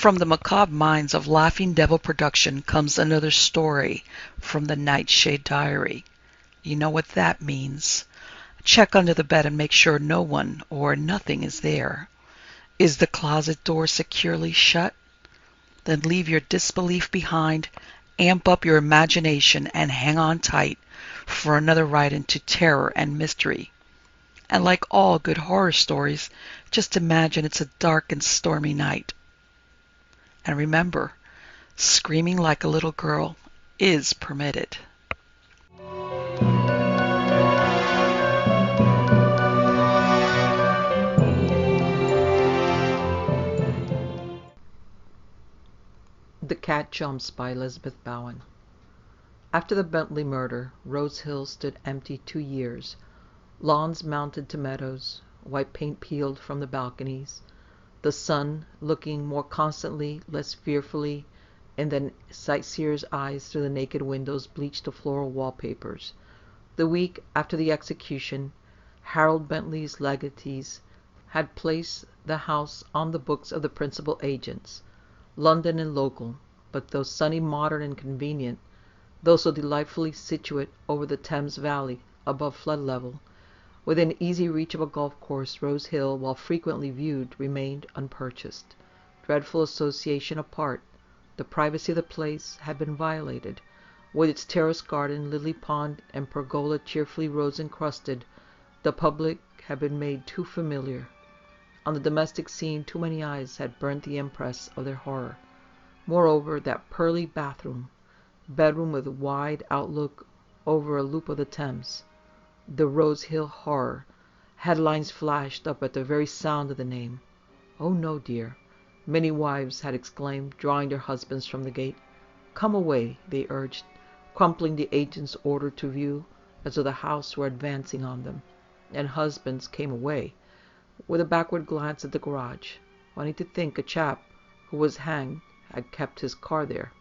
From the macabre minds of Laughing Devil Production comes another story from the Nightshade Diary. You know what that means. Check under the bed and make sure no one or nothing is there. Is the closet door securely shut? Then leave your disbelief behind, amp up your imagination, and hang on tight for another ride into terror and mystery. And like all good horror stories, just imagine it's a dark and stormy night. And remember, screaming like a little girl is permitted. The Cat Jumps by Elizabeth Bowen. After the Bentley murder, Rose Hill stood empty 2 years. Lawns mounted to meadows, white paint peeled from the balconies, the sun looking more constantly, less fearfully, in the sightseer's eyes through the naked windows bleached to floral wallpapers. The week after the execution, Harold Bentley's legatees had placed the house on the books of the principal agents, London and local, but though sunny, modern, and convenient, though so delightfully situate over the Thames Valley above flood level, within easy reach of a golf course, Rose Hill, while frequently viewed, remained unpurchased. Dreadful association apart, the privacy of the place had been violated. With its terrace garden, lily pond, and pergola cheerfully rose-encrusted, the public had been made too familiar. On the domestic scene too many eyes had burnt the impress of their horror. Moreover, that pearly bedroom with wide outlook over a loop of the Thames, the Rose Hill Horror, headlines flashed up at the very sound of the name. "Oh no, dear," many wives had exclaimed, drawing their husbands from the gate. "Come away," they urged, crumpling the agent's order to view as though the house were advancing on them. And husbands came away, with a backward glance at the garage, wanting to think a chap who was hanged had kept his car there.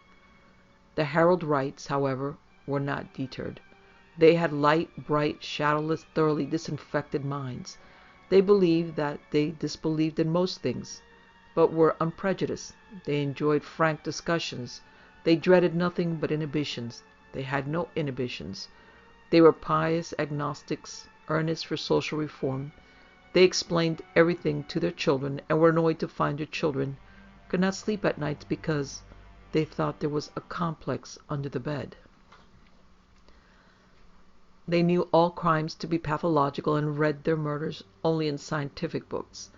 The Harold Wrights, however, were not deterred. They had light, bright, shadowless, thoroughly disinfected minds. They believed that they disbelieved in most things, but were unprejudiced. They enjoyed frank discussions. They dreaded nothing but inhibitions. They had no inhibitions. They were pious agnostics, earnest for social reform. They explained everything to their children, and were annoyed to find their children could not sleep at nights because they thought there was a complex under the bed. They knew all crimes to be pathological and read their murders only in scientific books.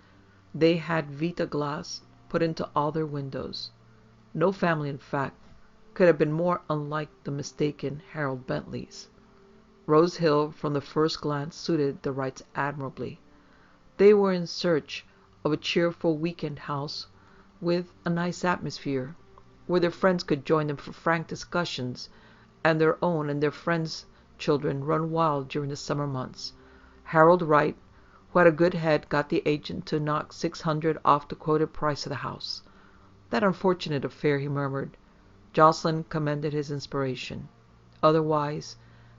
They had Vita glass put into all their windows. No family, in fact, could have been more unlike the mistaken Harold Bentleys. Rose Hill, from the first glance, suited the Wrights admirably. They were in search of a cheerful week-end house with a nice atmosphere, where their friends could join them for frank discussions, and their own and their friends' children run wild during the summer months. Harold Wright, who had a good head, got the agent to knock $600 off the quoted price of the house. "That unfortunate affair," he murmured. Jocelyn commended his inspiration. Otherwise,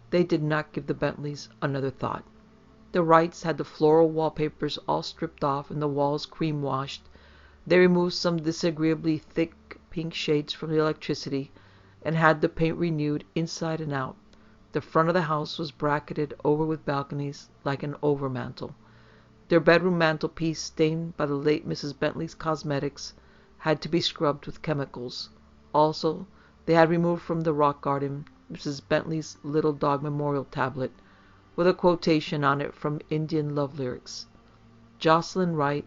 they did not give the Bentleys another thought. The Wrights had the floral wallpapers all stripped off and the walls cream-washed. They removed some disagreeably thick pink shades from the electricity, and had the paint renewed inside and out. The front of the house was bracketed over with balconies like an overmantel. Their bedroom mantelpiece, stained by the late Mrs. Bentley's cosmetics, had to be scrubbed with chemicals. Also, they had removed from the rock garden Mrs. Bentley's little dog memorial tablet, with a quotation on it from Indian love lyrics. Jocelyn Wright,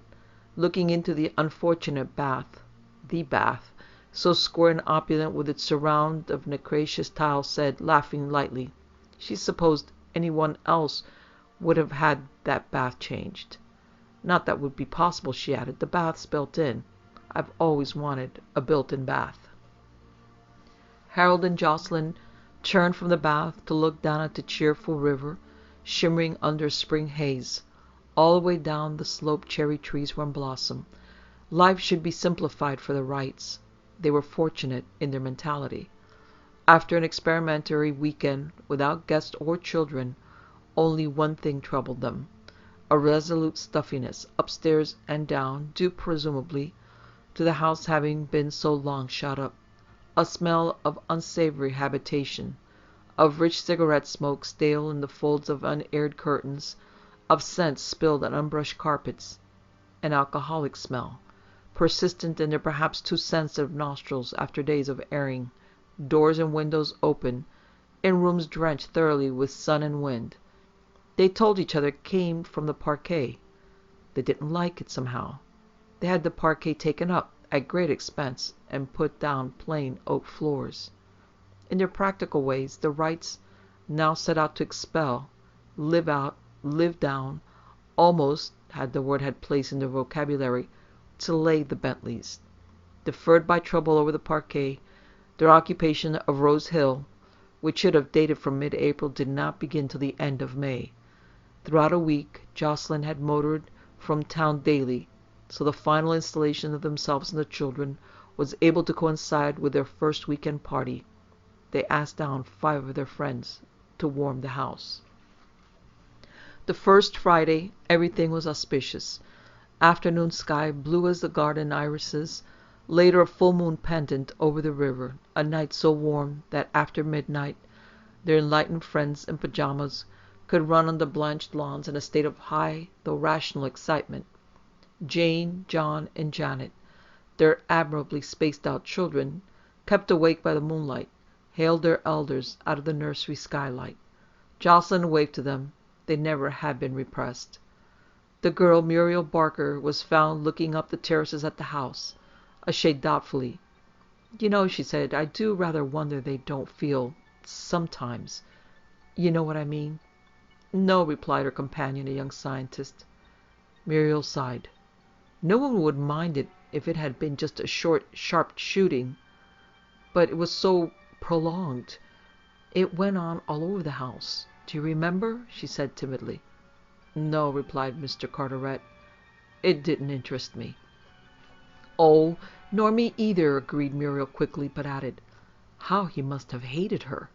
looking into the unfortunate bath, so square and opulent with its surround of nacreous tiles, said, laughing lightly, she supposed any one else would have had that bath changed. "Not that would be possible," she added. "The bath's built in. I've always wanted a built-in bath." Harold and Jocelyn turned from the bath to look down at the cheerful river, shimmering under a spring haze. All the way down the slope cherry trees were in blossom. Life should be simplified for the Wrights. They were fortunate in their mentality. After an experimentary weekend without guests or children, only one thing troubled them: a resolute stuffiness, upstairs and down, due presumably to the house having been so long shut up. A smell of unsavory habitation, of rich cigarette smoke stale in the folds of unaired curtains, of scents spilled on unbrushed carpets. An alcoholic smell, persistent in their perhaps too sensitive nostrils after days of airing, doors and windows open, in rooms drenched thoroughly with sun and wind. They told each other it came from the parquet. They didn't like it somehow. They had the parquet taken up, at great expense, and put down plain oak floors. In their practical ways, the Wrights now set out to expel, live out, live down, almost, had the word had place in their vocabulary, to lay the Bentleys. Deferred by trouble over the parquet, their occupation of Rose Hill, which should have dated from mid-April, did not begin till the end of May. Throughout a week, Jocelyn had motored from town daily, so the final installation of themselves and the children was able to coincide with their first weekend party. They asked down 5 of their friends to warm the house. The first Friday, everything was auspicious. Afternoon sky blue as the garden irises. Later, a full moon pendant over the river. A night so warm that after midnight, their enlightened friends in pajamas could run on the blanched lawns in a state of high, though rational excitement. Jane, John, and Janet, their admirably spaced-out children, kept awake by the moonlight, hailed their elders out of the nursery skylight. Jocelyn waved to them. They never had been repressed. The girl, Muriel Barker, was found looking up the terraces at the house, a shade doubtfully. "You know," she said, "I do rather wonder they don't feel, sometimes. You know what I mean?" "No," replied her companion, a young scientist. Muriel sighed. "No one would mind it if it had been just a short, sharp shooting. But it was so prolonged. It went on all over the house. Do you remember?" she said timidly. "No," replied Mr. Carteret. "It didn't interest me." "Oh, nor me either," agreed Muriel quickly, but added, "How he must have hated her."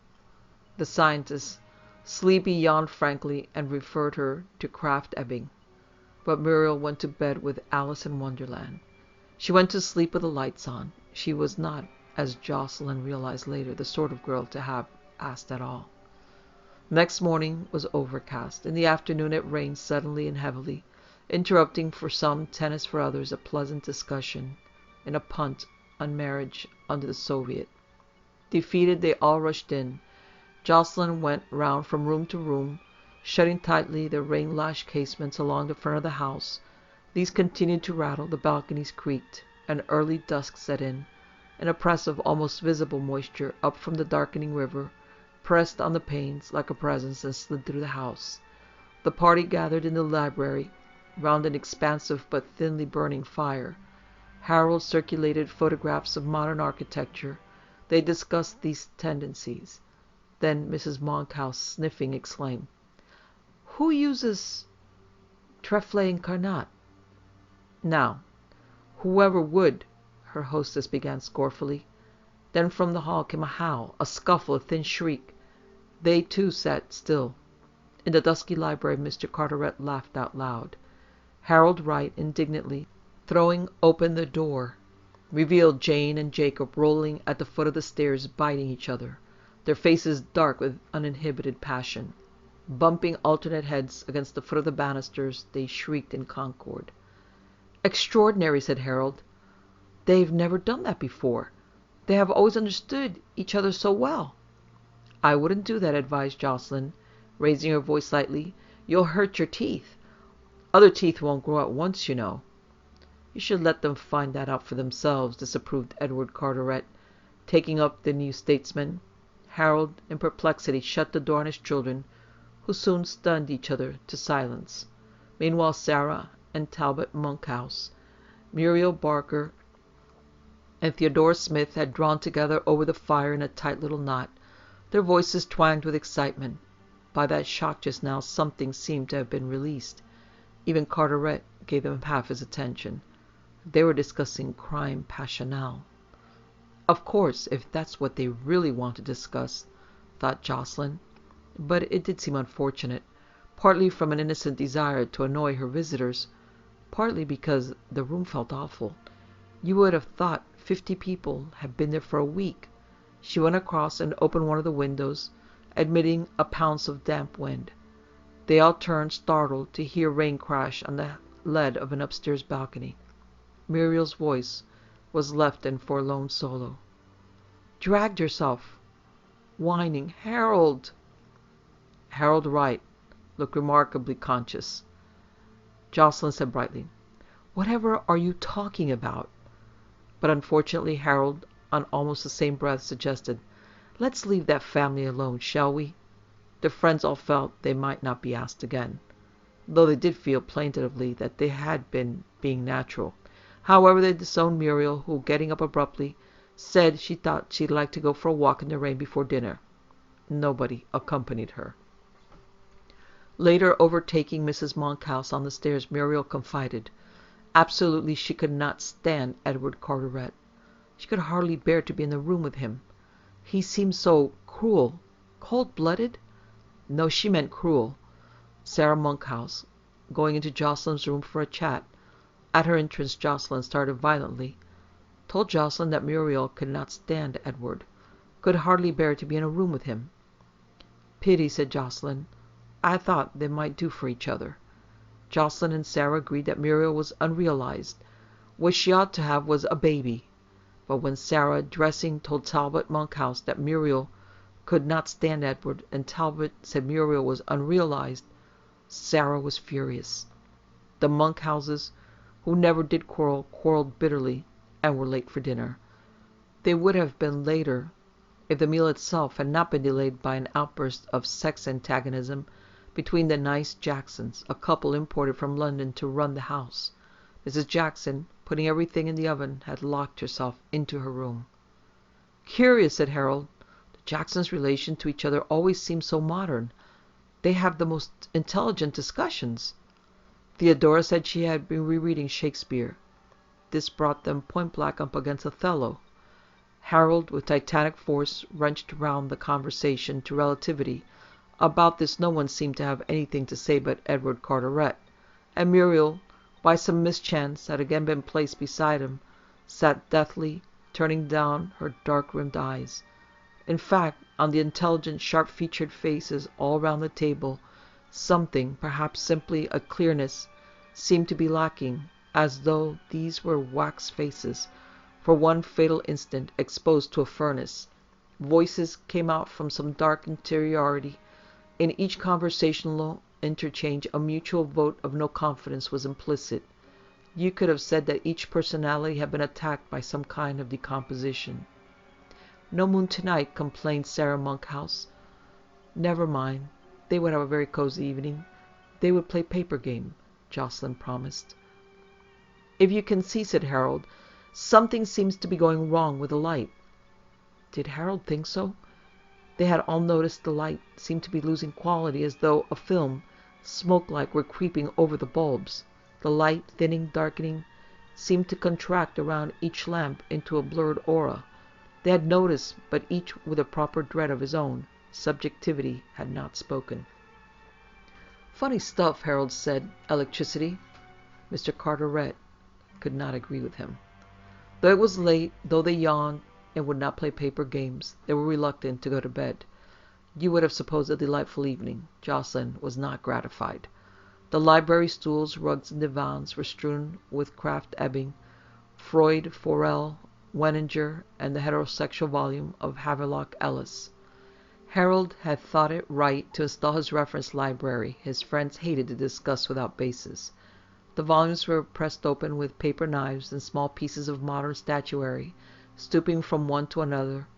The scientist, sleepy, yawned frankly and referred her to Kraft Ebing. But Muriel went to bed with Alice in Wonderland. She went to sleep with the lights on. She was not, as Jocelyn realized later, the sort of girl to have asked at all. Next morning was overcast. In the afternoon it rained suddenly and heavily, interrupting for some, tennis for others, a pleasant discussion, and a punt on marriage under the Soviet. Defeated, they all rushed in. Jocelyn went round from room to room, shutting tightly the rain-lashed casements along the front of the house. These continued to rattle, the balconies creaked, and early dusk set in. An oppressive, almost visible moisture up from the darkening river pressed on the panes like a presence and slid through the house. The party gathered in the library round an expansive but thinly burning fire. Harold circulated photographs of modern architecture. They discussed these tendencies. Then Mrs. Monkhouse, sniffing, exclaimed, "Who uses trèfle incarnate?" "Now, whoever would," her hostess began scornfully. Then from the hall came a howl, a scuffle, a thin shriek. They, too, sat still. In the dusky library, Mr. Carteret laughed out loud. Harold Wright, indignantly throwing open the door, revealed Jane and Jacob rolling at the foot of the stairs, biting each other, their faces dark with uninhibited passion. Bumping alternate heads against the foot of the banisters, they shrieked in concord. "Extraordinary," said Harold. "They've never done that before. They have always understood each other so well." "I wouldn't do that," advised Jocelyn, raising her voice slightly. "You'll hurt your teeth. Other teeth won't grow at once, you know." "You should let them find that out for themselves," disapproved Edward Carteret, taking up the New Statesman. Harold, in perplexity, shut the door on his children, who soon stunned each other to silence. Meanwhile, Sarah and Talbot Monkhouse, Muriel Barker, and Theodora Smith had drawn together over the fire in a tight little knot. Their voices twanged with excitement. By that shock just now, something seemed to have been released. Even Carteret gave them half his attention. They were discussing crime passionnel. Of course, if that's what they really want to discuss, thought Jocelyn. But it did seem unfortunate, partly from an innocent desire to annoy her visitors, partly because the room felt awful. You would have thought 50 people had been there for a week. She went across and opened one of the windows, admitting a pounce of damp wind. They all turned, startled, to hear rain crash on the lead of an upstairs balcony. Muriel's voice was left in forlorn solo. Dragged herself, whining, Harold! Harold Wright looked remarkably conscious. Jocelyn said brightly, Whatever are you talking about? But unfortunately Harold, on almost the same breath, suggested, Let's leave that family alone, shall we? The friends all felt they might not be asked again, though they did feel plaintively that they had been being natural. However, they disowned Muriel, who, getting up abruptly, said she thought she'd like to go for a walk in the rain before dinner. Nobody accompanied her. Later, overtaking Mrs. Monkhouse on the stairs, Muriel confided. Absolutely she could not stand Edward Carteret. She could hardly bear to be in the room with him. He seemed so cruel, cold-blooded. No, she meant cruel. Sarah Monkhouse, going into Jocelyn's room for a chat. At her entrance, Jocelyn started violently. Told Jocelyn that Muriel could not stand Edward. Could hardly bear to be in a room with him. Pity, said Jocelyn. I thought they might do for each other. Jocelyn and Sarah agreed that Muriel was unrealized. What she ought to have was a baby. But when Sarah, dressing, told Talbot Monkhouse that Muriel could not stand Edward, and Talbot said Muriel was unrealized, Sarah was furious. The Monkhouses, who never did quarrel, quarreled bitterly, and were late for dinner. They would have been later if the meal itself had not been delayed by an outburst of sex antagonism between the nice Jacksons, a couple imported from London to run the house. Mrs. Jackson, putting everything in the oven, had locked herself into her room. Curious, said Harold. The Jacksons' relation to each other always seems so modern. They have the most intelligent discussions. Theodora said she had been rereading Shakespeare. This brought them point-blank up against Othello. Harold, with titanic force, wrenched round the conversation to relativity. About this no one seemed to have anything to say but Edward Carteret, and Muriel, by some mischance, had again been placed beside him, sat deathly, turning down her dark-rimmed eyes. In fact, on the intelligent, sharp-featured faces all round the table, something, perhaps simply a clearness, seemed to be lacking, as though these were wax faces, for one fatal instant exposed to a furnace. Voices came out from some dark interiority. In each conversational interchange a mutual vote of no confidence was implicit. You could have said that each personality had been attacked by some kind of decomposition. No moon tonight, complained Sarah Monkhouse. Never mind. They would have a very cozy evening. They would play paper game, Jocelyn promised. If you can see, said Harold, something seems to be going wrong with the light. Did Harold think so? They had all noticed the light seemed to be losing quality, as though a film, smoke-like, were creeping over the bulbs. The light, thinning, darkening, seemed to contract around each lamp into a blurred aura. They had noticed, but each with a proper dread of his own. Subjectivity had not spoken. Funny stuff, Harold said. Electricity. Mr. Carteret could not agree with him. Though it was late, though they yawned and would not play paper games, they were reluctant to go to bed. You would have supposed a delightful evening. Jocelyn was not gratified. The library stools, rugs, and divans were strewn with Krafft Ebing, Freud, Forel, Wenninger, and the heterosexual volume of Havelock Ellis. Harold had thought it right to install his reference library. His friends hated to discuss without basis. The volumes were pressed open with paper knives and small pieces of modern statuary, stooping from one to another,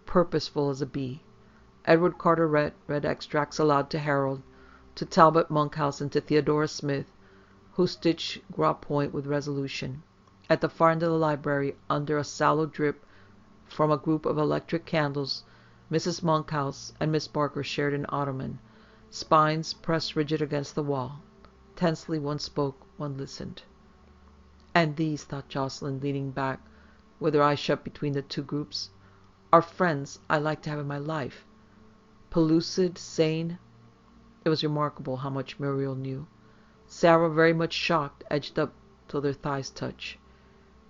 purposeful as a bee. Edward Carteret read extracts aloud to Harold, to Talbot Monkhouse, and to Theodora Smith, who stitched gras point with resolution. At the far end of the library, under a sallow drip from a group of electric candles, Mrs. Monkhouse and Miss Barker shared an ottoman, spines pressed rigid against the wall. Tensely one spoke, one listened. And these, thought Jocelyn, leaning back, with her eyes shut between the two groups, are friends I like to have in my life. Pellucid, sane. It was remarkable how much Muriel knew. Sarah, very much shocked, edged up till their thighs touched.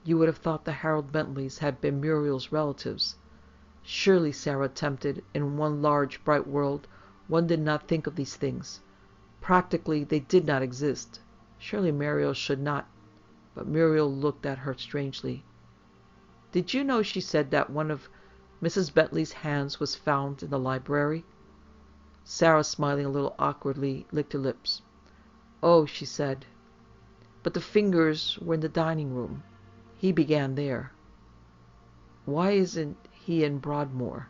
You would have thought the Harold Bentleys had been Muriel's relatives. Surely, Sarah attempted, in one large, bright world, one did not think of these things. Practically, they did not exist. Surely Muriel should not. But Muriel looked at her strangely. Did you know, she said, that one of Mrs. Bentley's hands was found in the library? Sarah, smiling a little awkwardly, licked her lips. Oh, she said. But the fingers were in the dining room. He began there. Why isn't he in Broadmoor?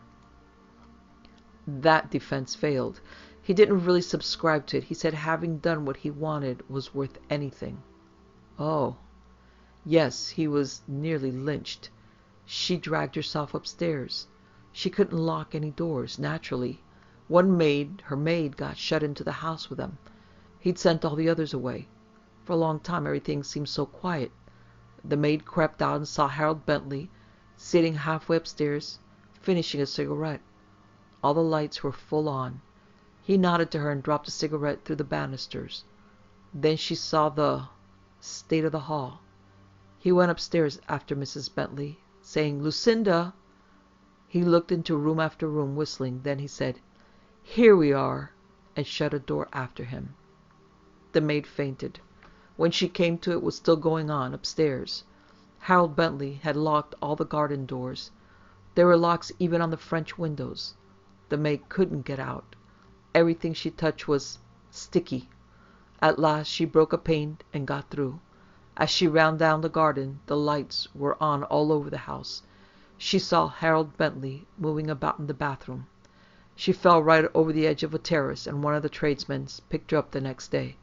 That defense failed. He didn't really subscribe to it. He said having done what he wanted was worth anything. Oh. Yes, he was nearly lynched. She dragged herself upstairs. She couldn't lock any doors, naturally. One maid, her maid, got shut into the house with them. He'd sent all the others away. For a long time everything seemed so quiet. The maid crept out and saw Harold Bentley sitting halfway upstairs, finishing a cigarette. All the lights were full on. He nodded to her and dropped a cigarette through the banisters. Then she saw the state of the hall. He went upstairs after Mrs. Bentley, saying, Lucinda. He looked into room after room, whistling. Then he said, Here we are, and shut a door after him. The maid fainted. When she came to, it was still going on upstairs. Harold Bentley had locked all the garden doors. There were locks even on the French windows. The maid couldn't get out. Everything she touched was sticky. At last she broke a pane and got through. As she ran down the garden, the lights were on all over the house. She saw Harold Bentley moving about in the bathroom. She fell right over the edge of a terrace, and one of the tradesmen picked her up the next day.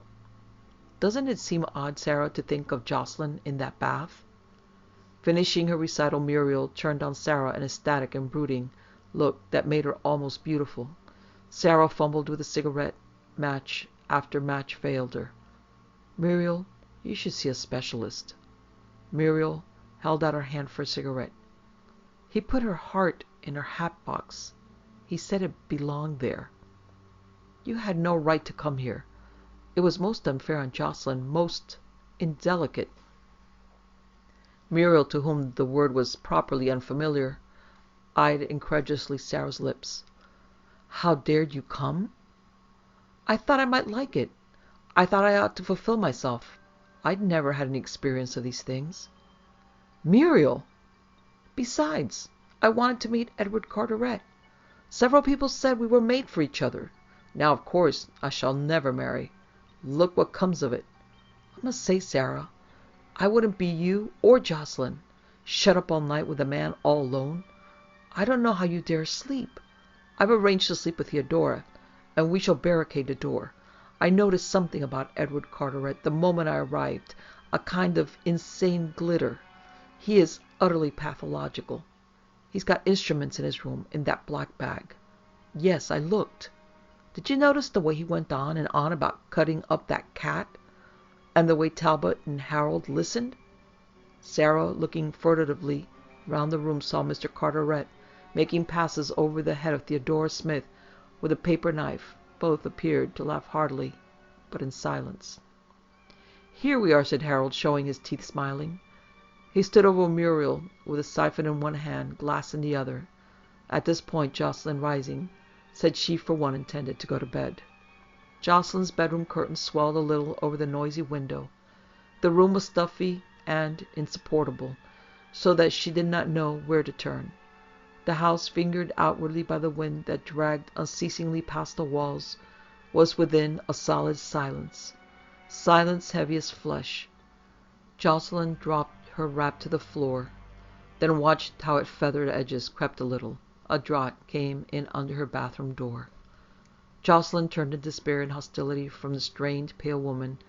Doesn't it seem odd, Sarah, to think of Jocelyn in that bath? Finishing her recital, Muriel turned on Sarah an ecstatic and brooding look that made her almost beautiful. Sarah fumbled with a cigarette. Match after match failed her. Muriel, you should see a specialist. Muriel held out her hand for a cigarette. He put her heart in her hat box. He said it belonged there. You had no right to come here. It was most unfair on Jocelyn, most indelicate. Muriel, to whom the word was properly unfamiliar, eyed incredulously Sarah's lips. How dared you come? I thought I might like it. I thought I ought to fulfill myself. I'd never had any experience of these things. Muriel! Besides, I wanted to meet Edward Carteret. Several people said we were made for each other. Now, of course, I shall never marry. Look what comes of it. I must say, Sarah, I wouldn't be you or Jocelyn, shut up all night with a man all alone. I don't know how you dare sleep. I've arranged to sleep with Theodora, and we shall barricade the door. I noticed something about Edward Carteret the moment I arrived, a kind of insane glitter. He is utterly pathological. He's got instruments in his room, in that black bag. Yes, I looked. Did you notice the way he went on and on about cutting up that cat? And the way Talbot and Harold listened? Sarah, looking furtively round the room, saw Mr. Carteret making passes over the head of Theodora Smith with a paper knife. Both appeared to laugh heartily, but in silence. Here we are, said Harold, showing his teeth, smiling. He stood over Muriel with a siphon in one hand, glass in the other. At this point, Jocelyn, rising, said she for one intended to go to bed. Jocelyn's bedroom curtains swelled a little over the noisy window. The room was stuffy and insupportable, so that she did not know where to turn. The house, fingered outwardly by the wind that dragged unceasingly past the walls, was within a solid silence. Silence heavy as flesh. Jocelyn dropped her wrap to the floor, then watched how its feathered edges crept a little. A draught came in under her bathroom door. Jocelyn turned in despair and hostility from the strained, pale woman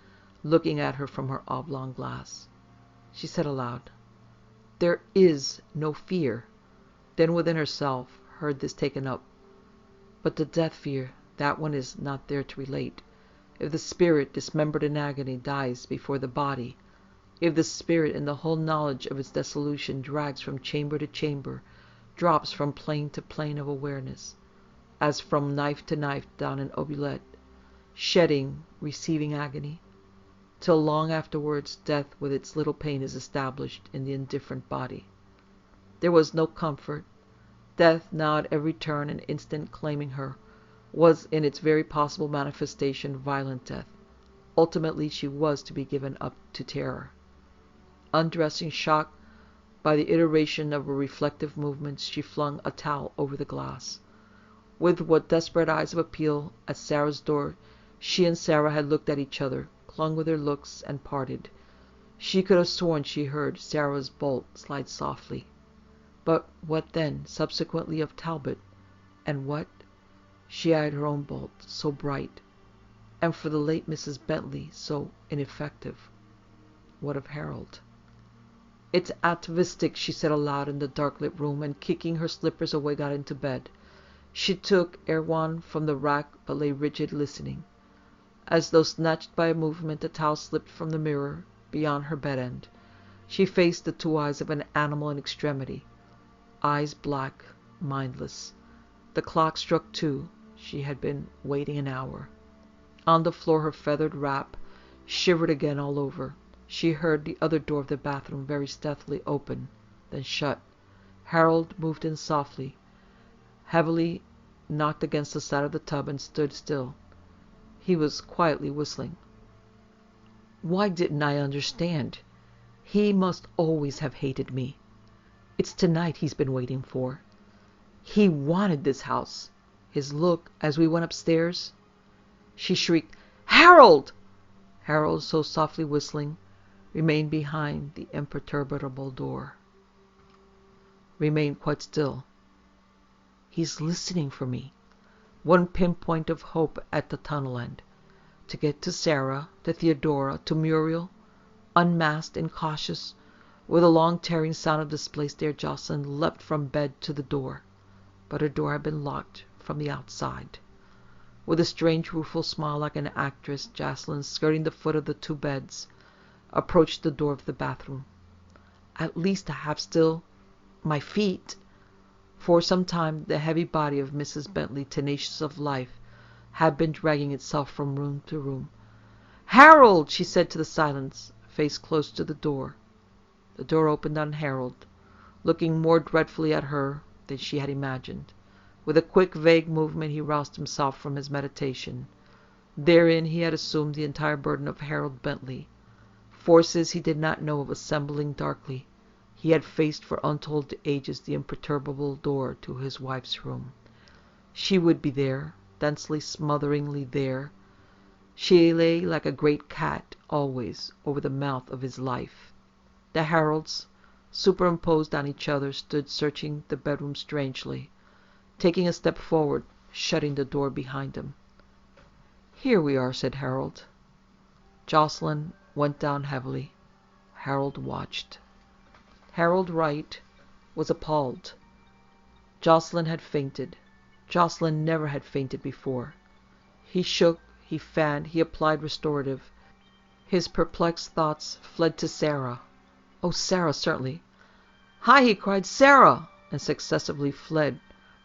looking at her from her oblong glass. She said aloud, There is no fear. Then within herself heard this taken up. But the death fear, that one is not there to relate. If the spirit, dismembered in agony, dies before the body, if the spirit, in the whole knowledge of its dissolution, drags from chamber to chamber, drops from plane to plane of awareness, as from knife to knife down an oubliette, shedding, receiving agony, till long afterwards death with its little pain is established in the indifferent body. There was no comfort. Death, now at every turn and instant claiming her, was in its very possible manifestation violent death. Ultimately she was to be given up to terror. Undressing, shocked by the iteration of her reflective movements, she flung a towel over the glass. With what desperate eyes of appeal! At Sarah's door she and Sarah had looked at each other, clung with their looks, and parted. She could have sworn she heard Sarah's bolt slide softly. But what then, subsequently, of Talbot? And what? She eyed her own bolt, so bright, and for the late Mrs. Bentley so ineffective. What of Harold? "It's atavistic," she said aloud in the dark-lit room, and kicking her slippers away got into bed. She took Erewhon from the rack, but lay rigid, listening. As though snatched by a movement, the towel slipped from the mirror beyond her bed-end. She faced the two eyes of an animal in extremity. Eyes black, mindless. The clock struck 2. She had been waiting an hour. On the floor, her feathered wrap shivered again all over. She heard the other door of the bathroom very stealthily open, then shut. Harold moved in softly, heavily knocked against the side of the tub, and stood still. He was quietly whistling. Why didn't I understand? He must always have hated me. It's tonight he's been waiting for. He wanted this house. His look as we went upstairs. She shrieked, "Harold!" Harold, so softly whistling, remained behind the imperturbable door. Remained quite still. He's listening for me. One pinpoint of hope at the tunnel end. To get to Sarah, to Theodora, to Muriel. Unmasked, incautious, with a long tearing sound of displaced air, Jocelyn leapt from bed to the door. But her door had been locked from the outside. With a strange, rueful smile like an actress, Jocelyn, skirting the foot of the 2 beds, approached the door of the bathroom. At least I have still my feet. For some time the heavy body of Mrs. Bentley, tenacious of life, had been dragging itself from room to room. "Harold!" she said to the silence, face close to the door. The door opened on Harold, looking more dreadfully at her than she had imagined. With a quick, vague movement he roused himself from his meditation. Therein he had assumed the entire burden of Harold Bentley. Forces he did not know of assembling darkly, he had faced for untold ages the imperturbable door to his wife's room. She would be there, densely, smotheringly there. She lay like a great cat, always, over the mouth of his life. The Harolds, superimposed on each other, stood searching the bedroom strangely, taking a step forward, shutting the door behind him. "Here we are," said Harold. Jocelyn went down heavily. Harold watched. Harold Wright was appalled. Jocelyn had fainted. Jocelyn never had fainted before. He shook, he fanned, he applied restorative. His perplexed thoughts fled to Sarah. Oh, Sarah, certainly. "Hi!" he cried. "Sarah!" and successively fled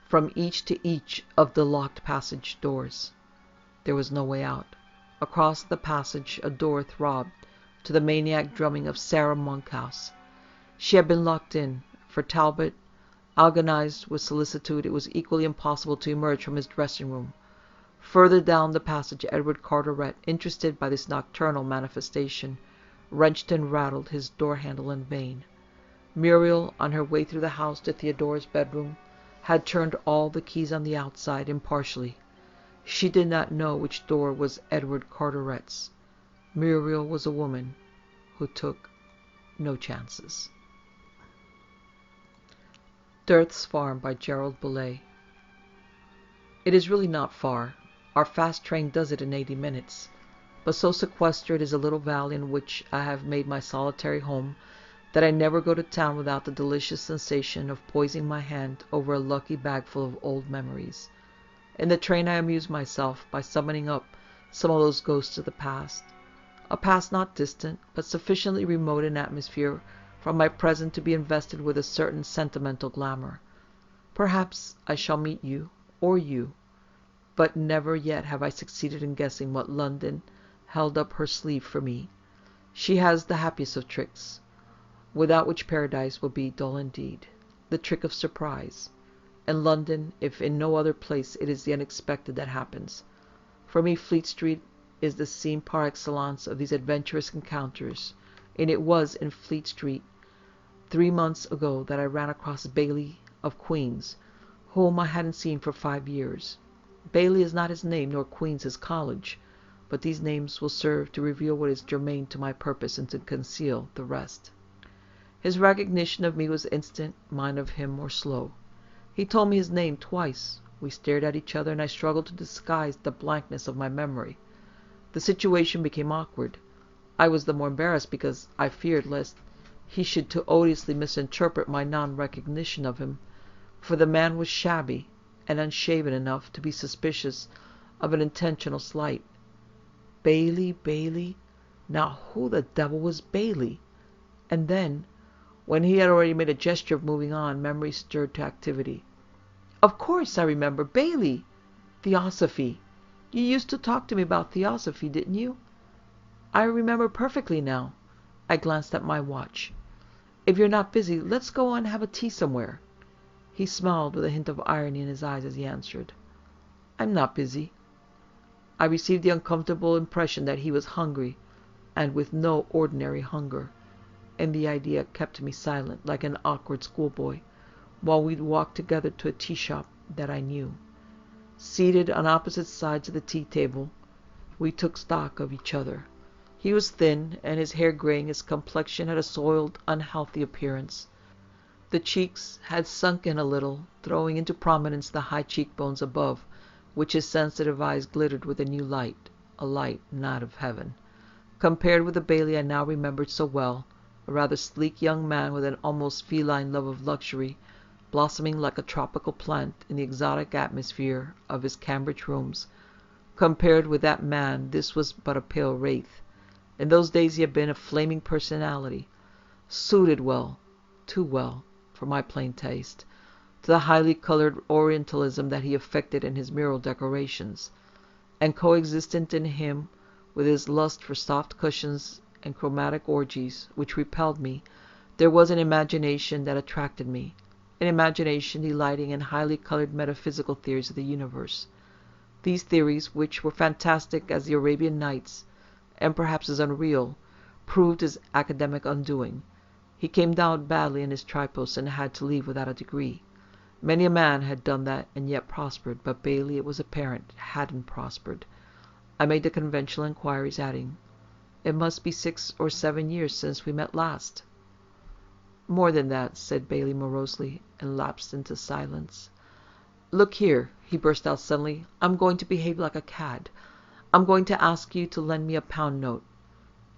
from each to each of the locked passage doors. There was no way out. Across the passage a door throbbed to the maniac drumming of Sarah Monkhouse. She had been locked in. For Talbot, agonized with solicitude, it was equally impossible to emerge from his dressing room. Further down the passage, Edward Carteret, interested by this nocturnal manifestation, wrenched and rattled his door-handle in vain. Muriel, on her way through the house to Theodora's bedroom, had turned all the keys on the outside impartially. She did not know which door was Edward Carteret's. Muriel was a woman who took no chances. Dearth's Farm by Gerald Boulay. It is really not far. Our fast train does it in 80 minutes. But so sequestered is a little valley in which I have made my solitary home that I never go to town without the delicious sensation of poising my hand over a lucky bagful of old memories. In the train I amuse myself by summoning up some of those ghosts of the past. A past not distant, but sufficiently remote in atmosphere from my present to be invested with a certain sentimental glamour. Perhaps I shall meet you, or you, but never yet have I succeeded in guessing what London held up her sleeve for me. She has the happiest of tricks, without which paradise will be dull indeed. The trick of surprise. In London, if in no other place, it is the unexpected that happens. For me, Fleet Street is the scene par excellence of these adventurous encounters, and it was in Fleet Street 3 months ago that I ran across Bailey of Queens, whom I hadn't seen for 5 years. Bailey is not his name, nor Queens his college, but these names will serve to reveal what is germane to my purpose and to conceal the rest. His recognition of me was instant, mine of him more slow. He told me his name twice. We stared at each other, and I struggled to disguise the blankness of my memory. The situation became awkward. I was the more embarrassed because I feared lest he should too odiously misinterpret my non-recognition of him, for the man was shabby and unshaven enough to be suspicious of an intentional slight. Bailey? Now who the devil was Bailey? And then, when he had already made a gesture of moving on, memory stirred to activity. Of course, I remember. Bailey! Theosophy. You used to talk to me about theosophy, didn't you? I remember perfectly now. I glanced at my watch. If you're not busy, let's go and have a tea somewhere. He smiled with a hint of irony in his eyes as he answered. I'm not busy. I received the uncomfortable impression that he was hungry, and with no ordinary hunger, and the idea kept me silent like an awkward schoolboy, while we walked together to a tea shop that I knew. Seated on opposite sides of the tea table, we took stock of each other. He was thin, and his hair graying, his complexion had a soiled, unhealthy appearance. The cheeks had sunk in a little, throwing into prominence the high cheekbones above, which his sensitive eyes glittered with a new light, a light not of heaven. Compared with the Bailey I now remembered so well, a rather sleek young man with an almost feline love of luxury, blossoming like a tropical plant in the exotic atmosphere of his Cambridge rooms. Compared with that man, this was but a pale wraith. In those days he had been a flaming personality, suited well, too well, for my plain taste, to the highly colored Orientalism that he affected in his mural decorations, and coexistent in him with his lust for soft cushions and chromatic orgies, which repelled me, there was an imagination that attracted me, an imagination delighting in highly colored metaphysical theories of the universe. These theories, which were fantastic as the Arabian Nights, and perhaps as unreal, proved his academic undoing. He came down badly in his tripos and had to leave without a degree. Many a man had done that and yet prospered, but Bailey, it was apparent, hadn't prospered. I made the conventional inquiries, adding, "It must be 6 or 7 years since we met last." "More than that," said Bailey morosely, and lapsed into silence. "Look here," he burst out suddenly, "I'm going to behave like a cad. I'm going to ask you to lend me a £1 note,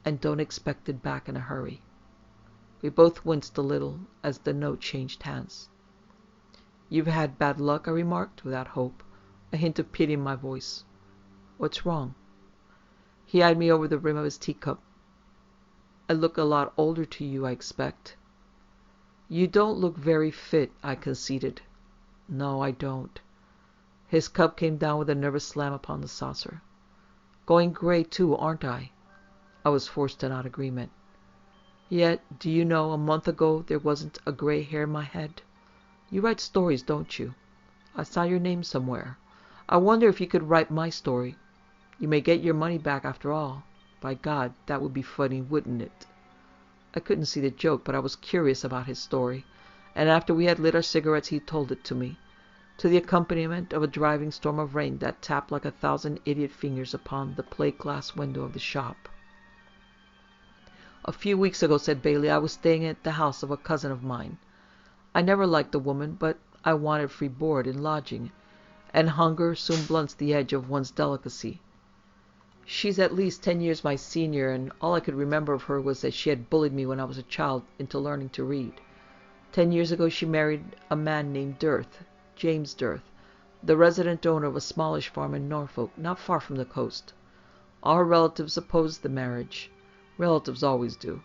and don't expect it back in a hurry." We both winced a little as the note changed hands. "You've had bad luck," I remarked, without hope, a hint of pity in my voice. "What's wrong?" He eyed me over the rim of his teacup. "I look a lot older to you, I expect." "You don't look very fit," I conceded. "No, I don't." His cup came down with a nervous slam upon the saucer. "Going gray, too, aren't I?" I was forced to nod agreement. "Yet, do you know, a month ago there wasn't a gray hair in my head. You write stories, don't you? I saw your name somewhere. I wonder if you could write my story. You may get your money back after all. By God, that would be funny, wouldn't it?" I couldn't see the joke, but I was curious about his story, and after we had lit our cigarettes he told it to me, to the accompaniment of a driving storm of rain that tapped like 1,000 idiot fingers upon the plate glass window of the shop. "A few weeks ago," said Bailey, "I was staying at the house of a cousin of mine. I never liked the woman, but I wanted free board and lodging, and hunger soon blunts the edge of one's delicacy. She's at least 10 years my senior, and all I could remember of her was that she had bullied me when I was a child into learning to read. 10 years ago she married a man named Dearth, James Dearth, the resident owner of a smallish farm in Norfolk, not far from the coast. All her relatives opposed the marriage. Relatives always do.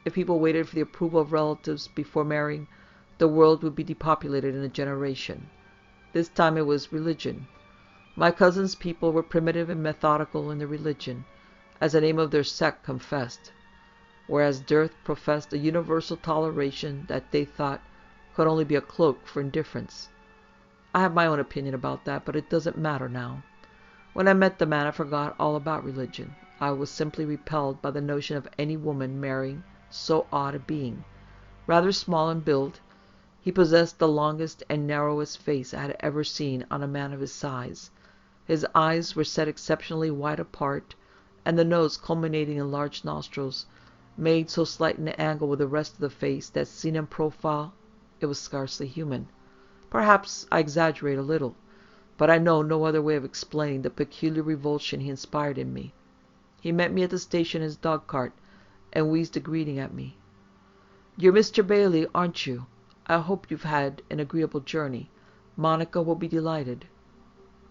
If people waited for the approval of relatives before marrying, the world would be depopulated in a generation. This time it was religion. My cousin's people were primitive and methodical in their religion, as the name of their sect confessed. whereas Dearth professed a universal toleration that they thought could only be a cloak for indifference. I have my own opinion about that, but it doesn't matter now. When I met the man, I forgot all about religion. I was simply repelled by the notion of any woman marrying so odd a being. Rather small in build, he possessed the longest and narrowest face I had ever seen on a man of his size. His eyes were set exceptionally wide apart, and the nose, culminating in large nostrils, made so slight an angle with the rest of the face that seen in profile it was scarcely human. Perhaps I exaggerate a little, but I know no other way of explaining the peculiar revulsion he inspired in me. He met me at the station in his dog-cart, and wheezed a greeting at me. "You're Mr. Bailey, aren't you? I hope you've had an agreeable journey. Monica will be delighted."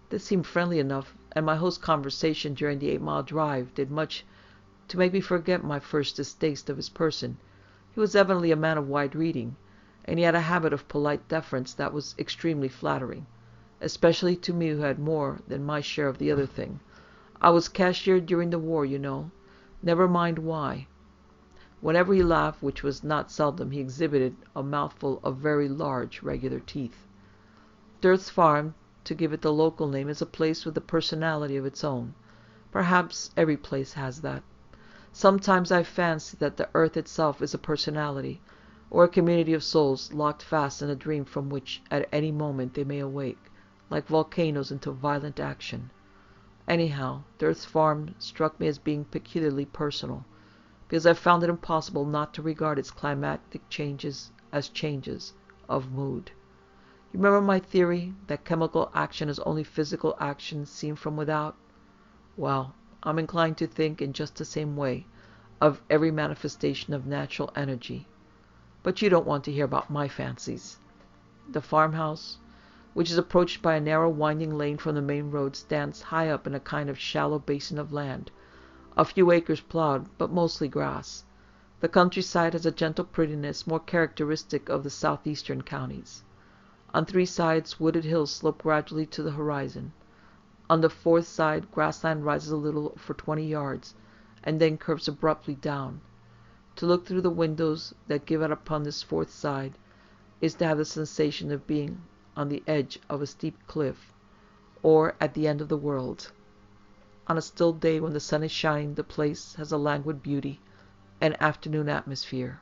This seemed friendly enough, and my host's conversation during the 8-mile drive did much to make me forget my first distaste of his person. He was evidently a man of wide reading, and he had a habit of polite deference that was extremely flattering, especially to me who had more than my share of the other thing. I was cashier during the war, you know. Never mind why. Whenever he laughed, which was not seldom, he exhibited a mouthful of very large, regular teeth. Dearth's Farm, to give it the local name, is a place with a personality of its own. Perhaps every place has that. Sometimes I fancy that the earth itself is a personality, or a community of souls locked fast in a dream from which at any moment they may awake, like volcanoes, into violent action. Anyhow, Dearth's Farm struck me as being peculiarly personal, because I found it impossible not to regard its climatic changes as changes of mood. You remember my theory that chemical action is only physical action seen from without? Well, I'm inclined to think in just the same way of every manifestation of natural energy. But you don't want to hear about my fancies. The farmhouse, which is approached by a narrow winding lane from the main road, stands high up in a kind of shallow basin of land, a few acres plowed, but mostly grass. The countryside has a gentle prettiness more characteristic of the southeastern counties. On 3 sides, wooded hills slope gradually to the horizon. On the 4th side, grassland rises a little for 20 yards, and then curves abruptly down. To look through the windows that give out upon this 4th side is to have the sensation of being on the edge of a steep cliff, or at the end of the world. On a still day when the sun is shining, the place has a languid beauty, an afternoon atmosphere.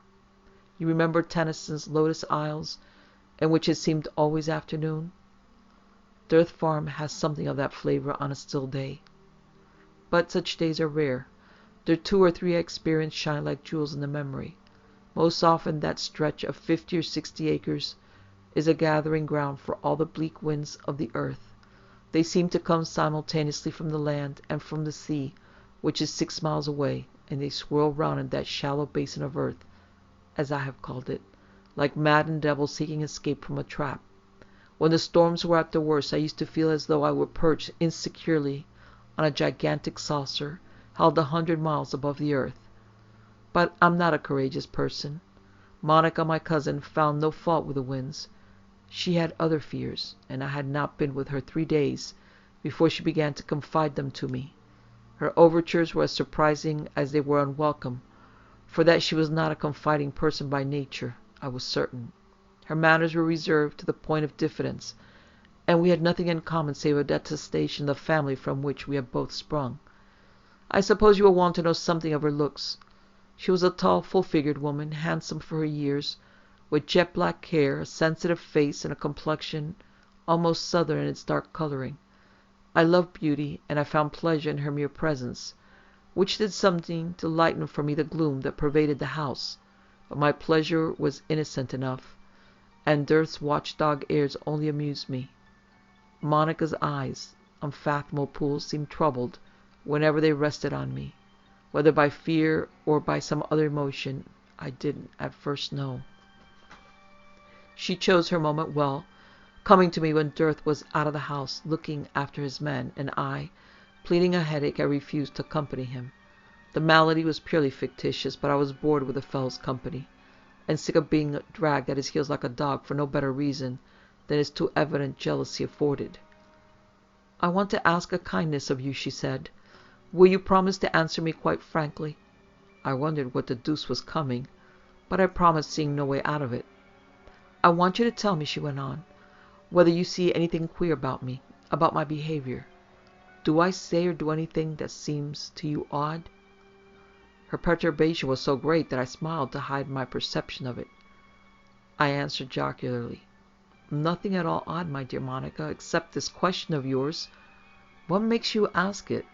You remember Tennyson's Lotus Isles, in which it seemed always afternoon? Dearth Farm has something of that flavor on a still day. But such days are rare. The 2 or 3 I experienced shine like jewels in the memory. Most often that stretch of 50 or 60 acres is a gathering ground for all the bleak winds of the earth. They seem to come simultaneously from the land and from the sea, which is 6 miles away, and they swirl round in that shallow basin of earth, as I have called it, like maddened devils seeking escape from a trap. When the storms were at their worst, I used to feel as though I were perched insecurely on a gigantic saucer held 100 miles above the earth. But I'm not a courageous person. Monica, my cousin, found no fault with the winds. She had other fears, and I had not been with her 3 days before she began to confide them to me. Her overtures were as surprising as they were unwelcome, for that she was not a confiding person by nature, I was certain. Her manners were reserved to the point of diffidence, and we had nothing in common save a detestation of the family from which we had both sprung. I suppose you will want to know something of her looks. She was a tall, full-figured woman, handsome for her years, with jet black hair, a sensitive face, and a complexion almost southern in its dark coloring. I loved beauty, and I found pleasure in her mere presence, which did something to lighten for me the gloom that pervaded the house. But my pleasure was innocent enough, and Dearth's watchdog airs only amused me. Monica's eyes, unfathomable pools, seemed troubled whenever they rested on me, whether by fear or by some other emotion I didn't at first know. She chose her moment well, coming to me when Dearth was out of the house looking after his men, and I, pleading a headache, I refused to accompany him. The malady was purely fictitious, but I was bored with the fellow's company, and sick of being dragged at his heels like a dog for no better reason than his too evident jealousy afforded. "I want to ask a kindness of you," she said. "Will you promise to answer me quite frankly?" I wondered what the deuce was coming, but I promised, seeing no way out of it. "I want you to tell me," she went on, "whether you see anything queer about me, about my behavior. Do I say or do anything that seems to you odd?" Her perturbation was so great that I smiled to hide my perception of it. I answered jocularly, "Nothing at all odd, my dear Monica, except this question of yours. What makes you ask it?"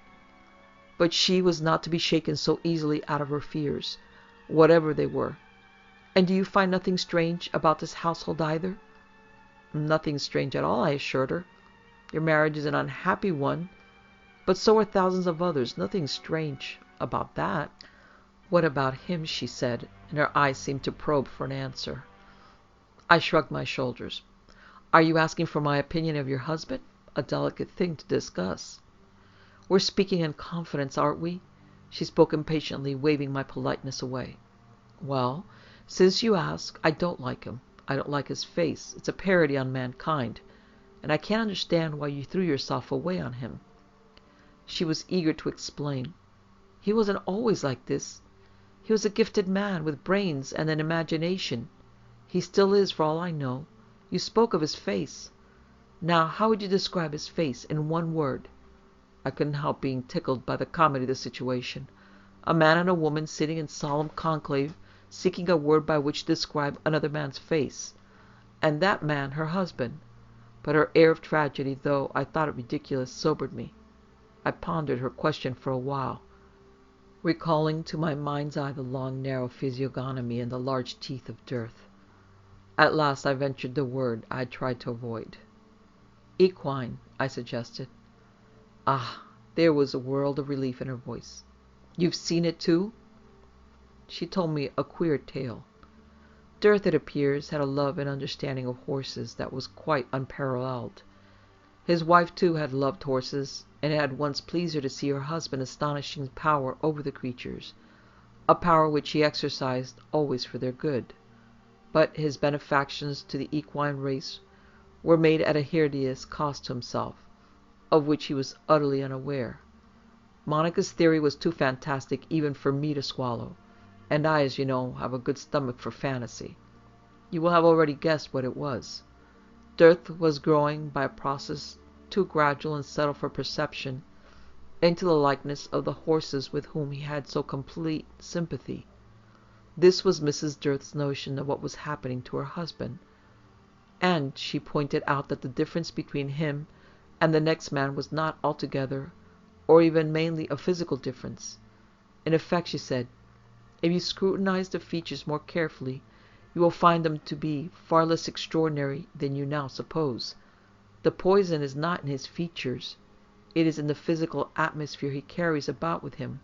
But she was not to be shaken so easily out of her fears, whatever they were. "And do you find nothing strange about this household either?" "Nothing strange at all," I assured her. "Your marriage is an unhappy one, but so are thousands of others. Nothing strange about that." "What about him?" she said, and her eyes seemed to probe for an answer. I shrugged my shoulders. "Are you asking for my opinion of your husband? A delicate thing to discuss." "We're speaking in confidence, aren't we?" She spoke impatiently, waving my politeness away. "Well, since you ask, I don't like him. I don't like his face. It's a parody on mankind, and I can't understand why you threw yourself away on him." She was eager to explain. "He wasn't always like this. He was a gifted man with brains and an imagination. He still is, for all I know. You spoke of his face. Now, how would you describe his face in one word?" I couldn't help being tickled by the comedy of the situation. A man and a woman sitting in solemn conclave, seeking a word by which to describe another man's face. And that man her husband. But her air of tragedy, though I thought it ridiculous, sobered me. I pondered her question for a while, recalling to my mind's eye the long, narrow physiognomy and the large teeth of Dearth. At last I ventured the word I had tried to avoid. "Equine," I suggested. Ah, there was a world of relief in her voice. "You've seen it too?" She told me a queer tale. Dearth, it appears, had a love and understanding of horses that was quite unparalleled. His wife, too, had loved horses, and it had once pleased her to see her husband's astonishing power over the creatures, a power which he exercised always for their good. But his benefactions to the equine race were made at a hideous cost to himself, of which he was utterly unaware. Monica's theory was too fantastic even for me to swallow, and I, as you know, have a good stomach for fantasy. You will have already guessed what it was. Dearth was growing, by a process too gradual and subtle for perception, into the likeness of the horses with whom he had so complete sympathy. This was Mrs. Dearth's notion of what was happening to her husband, and she pointed out that the difference between him and the next man was not altogether, or even mainly, a physical difference. In effect, she said, if you scrutinize the features more carefully, you will find them to be far less extraordinary than you now suppose. The poison is not in his features. It is in the physical atmosphere he carries about with him,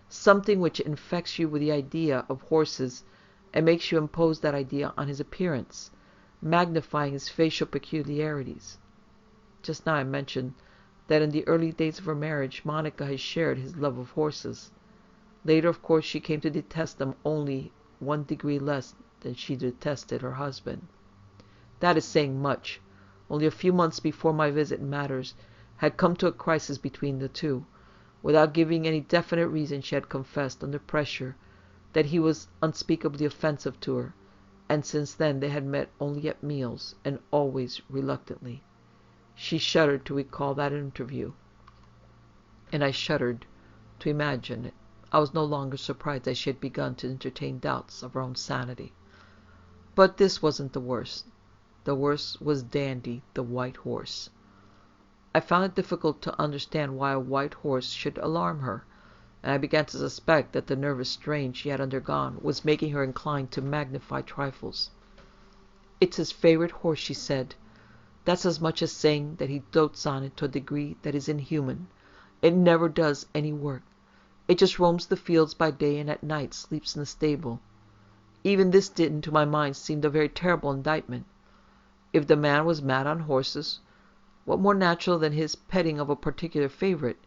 something which infects you with the idea of horses and makes you impose that idea on his appearance, magnifying his facial peculiarities. Just now I mentioned that in the early days of her marriage, Monica had shared his love of horses. Later, of course, she came to detest them only 1 degree less than she detested her husband. That is saying much. Only a few months before my visit, matters had come to a crisis between the two. Without giving any definite reason, she had confessed, under pressure, that he was unspeakably offensive to her, and since then they had met only at meals, and always reluctantly. She shuddered to recall that interview, and I shuddered to imagine it. I was no longer surprised that she had begun to entertain doubts of her own sanity. But this wasn't the worst. The worst was Dandy, the white horse. I found it difficult to understand why a white horse should alarm her, and I began to suspect that the nervous strain she had undergone was making her inclined to magnify trifles. "It's his favorite horse," she said. "That's as much as saying that he dotes on it to a degree that is inhuman. It never does any work. It just roams the fields by day and at night sleeps in the stable." Even this didn't, to my mind, seem a very terrible indictment. If the man was mad on horses, what more natural than his petting of a particular favorite?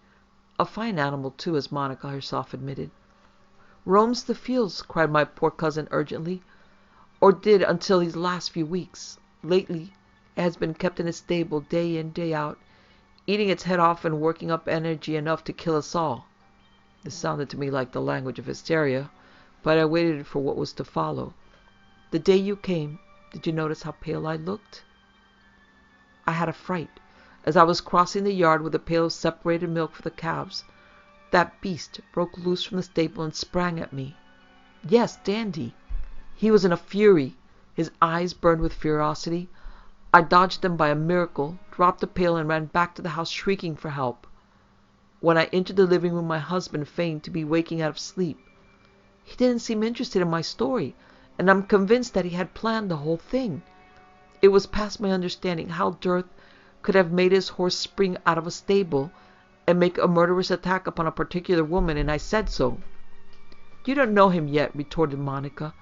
A fine animal, too, as Monica herself admitted. "Roams the fields," cried my poor cousin urgently, "or did until these last few weeks. Lately it has been kept in its stable day in, day out, eating its head off and working up energy enough to kill us all." This sounded to me like the language of hysteria, but I waited for what was to follow. The day you came, did you notice how pale I looked? I had a fright. As I was crossing the yard with a pail of separated milk for the calves, that beast broke loose from the stable and sprang at me. Yes, Dandy. He was in a fury. His eyes burned with ferocity. I dodged them by a miracle, dropped the pail, and ran back to the house shrieking for help. When I entered the living room, my husband feigned to be waking out of sleep. He didn't seem interested in my story, and I'm convinced that he had planned the whole thing. It was past my understanding how Dearth could have made his horse spring out of a stable and make a murderous attack upon a particular woman, and I said so. You don't know him yet, retorted Monica,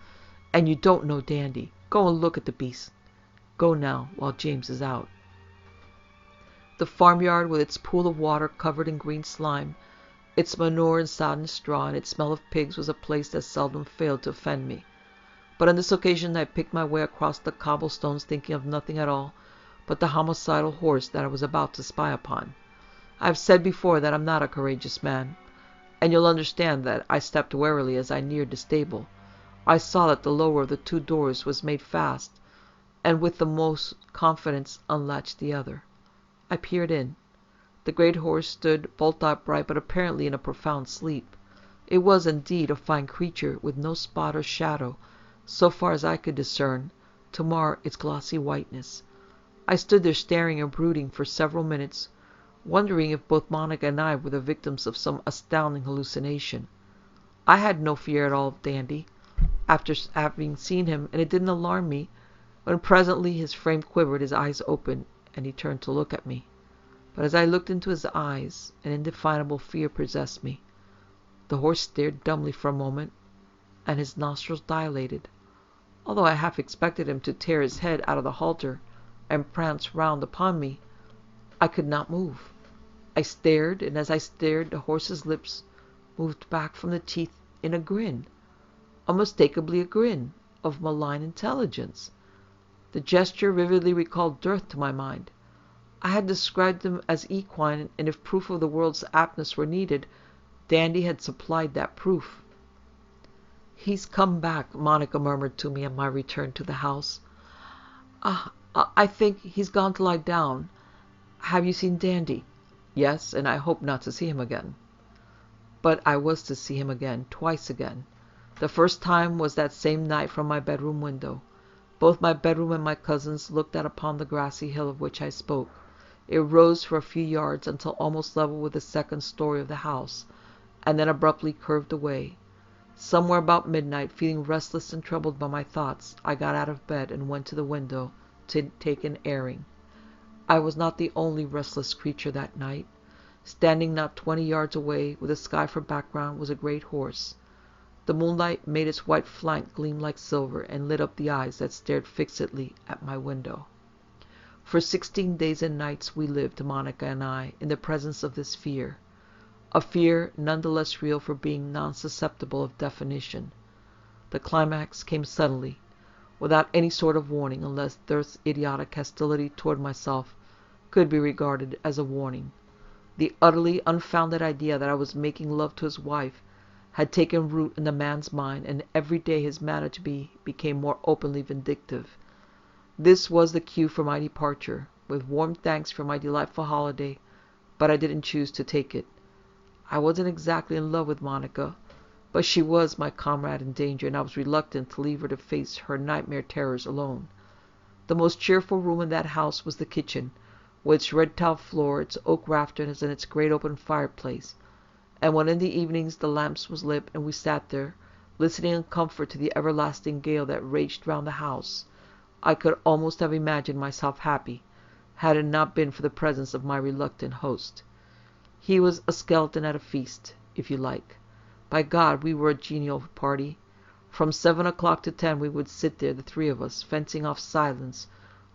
and you don't know Dandy. Go and look at the beast. Go now, while James is out. The farmyard, with its pool of water covered in green slime, its manure and sodden straw, and its smell of pigs, was a place that seldom failed to offend me. But on this occasion I picked my way across the cobblestones, thinking of nothing at all but the homicidal horse that I was about to spy upon. I have said before that I'm not a courageous man, and you'll understand that I stepped warily as I neared the stable. I saw that the lower of the two doors was made fast, and with the most confidence unlatched the other. I peered in. The great horse stood bolt upright, but apparently in a profound sleep. It was indeed a fine creature, with no spot or shadow, so far as I could discern, to mar its glossy whiteness. I stood there staring and brooding for several minutes, wondering if both Monica and I were the victims of some astounding hallucination. I had no fear at all of Dandy, after having seen him, and it didn't alarm me when presently his frame quivered, his eyes opened, and he turned to look at me. But as I looked into his eyes, an indefinable fear possessed me. The horse stared dumbly for a moment, and his nostrils dilated. Although I half expected him to tear his head out of the halter and prance round upon me, I could not move. I stared, and as I stared, the horse's lips moved back from the teeth in a grin, unmistakably a grin of malign intelligence. The gesture vividly recalled Dearth to my mind. I had described him as equine, and if proof of the world's aptness were needed, Dandy had supplied that proof. "He's come back," Monica murmured to me on my return to the house. I think he's gone to lie down. Have you seen Dandy?" "Yes, and I hope not to see him again." But I was to see him again, twice again. The first time was that same night from my bedroom window. Both my bedroom and my cousin's looked out upon the grassy hill of which I spoke. It rose for a few yards until almost level with the second story of the house, and then abruptly curved away. Somewhere about midnight, feeling restless and troubled by my thoughts, I got out of bed and went to the window to take an airing. I was not the only restless creature that night. Standing not 20 yards away, with the sky for background, was a great horse. The moonlight made its white flank gleam like silver, and lit up the eyes that stared fixedly at my window. For 16 days and nights we lived, Monica and I, in the presence of this fear. A fear none the less real for being non-susceptible of definition. The climax came suddenly, without any sort of warning, unless Dearth's idiotic hostility toward myself could be regarded as a warning. The utterly unfounded idea that I was making love to his wife had taken root in the man's mind, and every day his manner to be became more openly vindictive. This was the cue for my departure, with warm thanks for my delightful holiday, but I didn't choose to take it. I wasn't exactly in love with Monica, but she was my comrade in danger, and I was reluctant to leave her to face her nightmare terrors alone. The most cheerful room in that house was the kitchen, with its red tiled floor, its oak rafters, and its great open fireplace. And when in the evenings the lamps was lit, and we sat there, listening in comfort to the everlasting gale that raged round the house, I could almost have imagined myself happy, had it not been for the presence of my reluctant host. He was a skeleton at a feast, if you like. By God, we were a genial party. From 7 o'clock to 10 we would sit there, the three of us, fencing off silence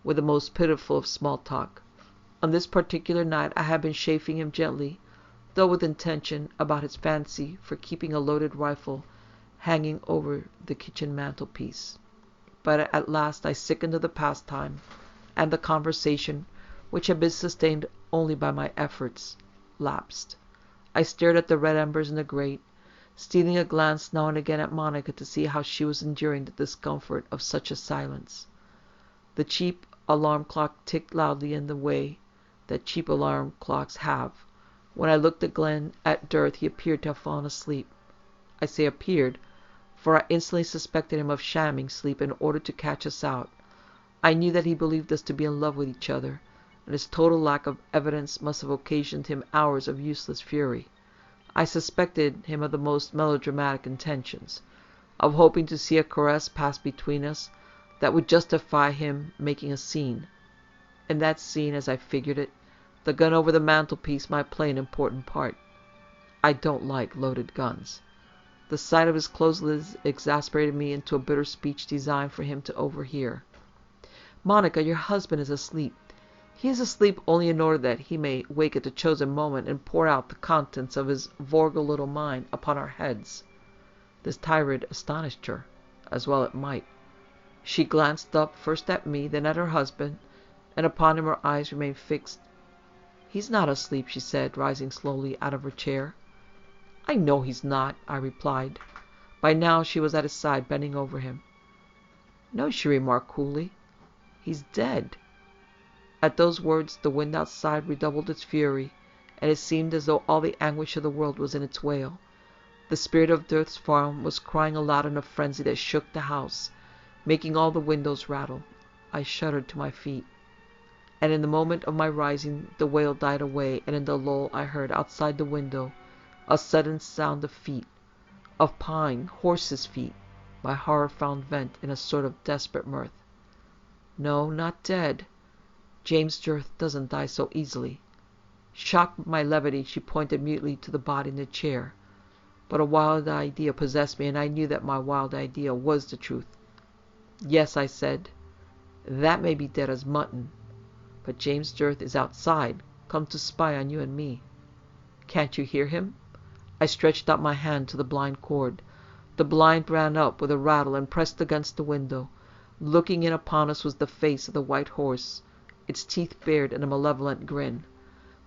with the most pitiful of small talk. On this particular night I had been chaffing him gently, though with intention, about his fancy for keeping a loaded rifle hanging over the kitchen mantelpiece. But at last I sickened of the pastime, and the conversation, which had been sustained only by my efforts, lapsed. I stared at the red embers in the grate, stealing a glance now and again at Monica to see how she was enduring the discomfort of such a silence. The cheap alarm clock ticked loudly in the way that cheap alarm clocks have. When I looked at Dearth, he appeared to have fallen asleep. I say appeared, for I instantly suspected him of shamming sleep in order to catch us out. I knew that he believed us to be in love with each other, and his total lack of evidence must have occasioned him hours of useless fury. I suspected him of the most melodramatic intentions, of hoping to see a caress pass between us that would justify him making a scene. In that scene, as I figured it, the gun over the mantelpiece might play an important part. I don't like loaded guns. The sight of his closed lids exasperated me into a bitter speech designed for him to overhear. "Monica, your husband is asleep. He is asleep only in order that he may wake at the chosen moment and pour out the contents of his vulgar little mind upon our heads." This tirade astonished her, as well it might. She glanced up, first at me, then at her husband, and upon him her eyes remained fixed. "He's not asleep," she said, rising slowly out of her chair. "I know he's not," I replied. By now she was at his side, bending over him. "No," she remarked coolly. "He's dead." At those words the wind outside redoubled its fury, and it seemed as though all the anguish of the world was in its wail. The spirit of Dearth's farm was crying aloud in a frenzy that shook the house, making all the windows rattle. I shuddered to my feet. And in the moment of my rising the wail died away, and in the lull I heard outside the window a sudden sound of feet, of pawing horses' feet. My horror found vent in a sort of desperate mirth. "No, not dead. James Dearth doesn't die so easily." Shocked by my levity, she pointed mutely to the body in the chair. But a wild idea possessed me, and I knew that my wild idea was the truth. "Yes," I said, "that may be dead as mutton. But James Dearth is outside, come to spy on you and me. Can't you hear him?" I stretched out my hand to the blind cord. The blind ran up with a rattle and pressed against the window. Looking in upon us was the face of the white horse, its teeth bared in a malevolent grin.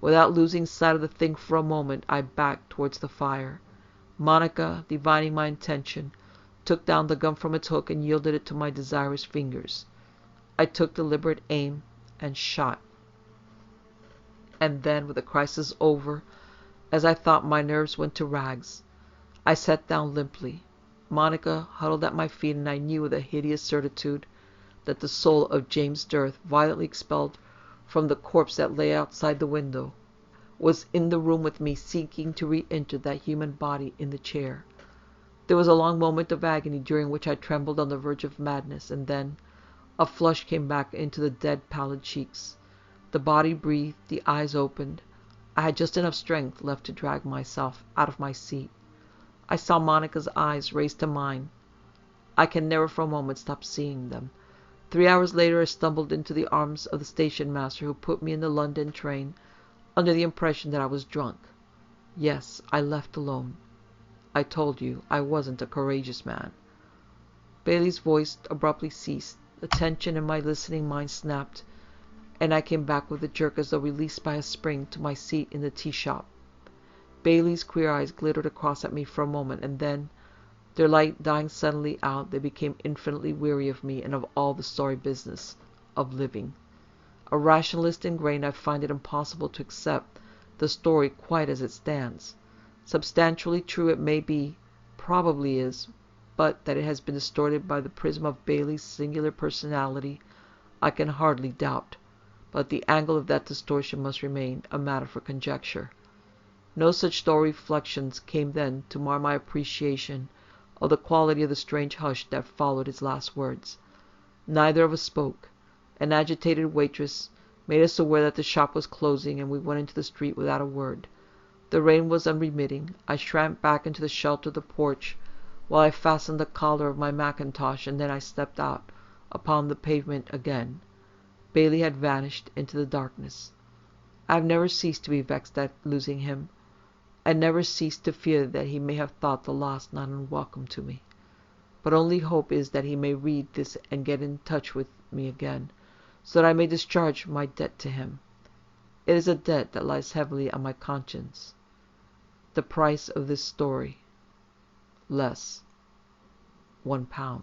Without losing sight of the thing for a moment, I backed towards the fire. Monica, divining my intention, took down the gun from its hook and yielded it to my desirous fingers. I took deliberate aim and shot. And then, with the crisis over, as I thought, my nerves went to rags. I sat down limply. Monica huddled at my feet, and I knew with a hideous certitude that the soul of James Dearth, violently expelled from the corpse that lay outside the window, was in the room with me, seeking to re-enter that human body in the chair. There was a long moment of agony, during which I trembled on the verge of madness, and then a flush came back into the dead, pallid cheeks. The body breathed, the eyes opened. I had just enough strength left to drag myself out of my seat. I saw Monica's eyes raised to mine. I can never for a moment stop seeing them. 3 hours later I stumbled into the arms of the station master, who put me in the London train under the impression that I was drunk. Yes, I left alone. I told you I wasn't a courageous man. Bailey's voice abruptly ceased. The tension in my listening mind snapped, and I came back with a jerk, as though released by a spring, to my seat in the tea shop. Bailey's queer eyes glittered across at me for a moment, and then, their light dying suddenly out, they became infinitely weary of me and of all the sorry business of living. A rationalist in grain, I find it impossible to accept the story quite as it stands. Substantially true it may be, probably is, but that it has been distorted by the prism of Bailey's singular personality, I can hardly doubt. But the angle of that distortion must remain a matter for conjecture. No such dull reflections came then to mar my appreciation of the quality of the strange hush that followed his last words. Neither of us spoke. An agitated waitress made us aware that the shop was closing, and we went into the street without a word. The rain was unremitting. I shrank back into the shelter of the porch while I fastened the collar of my mackintosh, and then I stepped out upon the pavement again. Bailey had vanished into the darkness. I have never ceased to be vexed at losing him, and never ceased to fear that he may have thought the loss not unwelcome to me. But only hope is that he may read this and get in touch with me again, so that I may discharge my debt to him. It is a debt that lies heavily on my conscience. The price of this story less £1.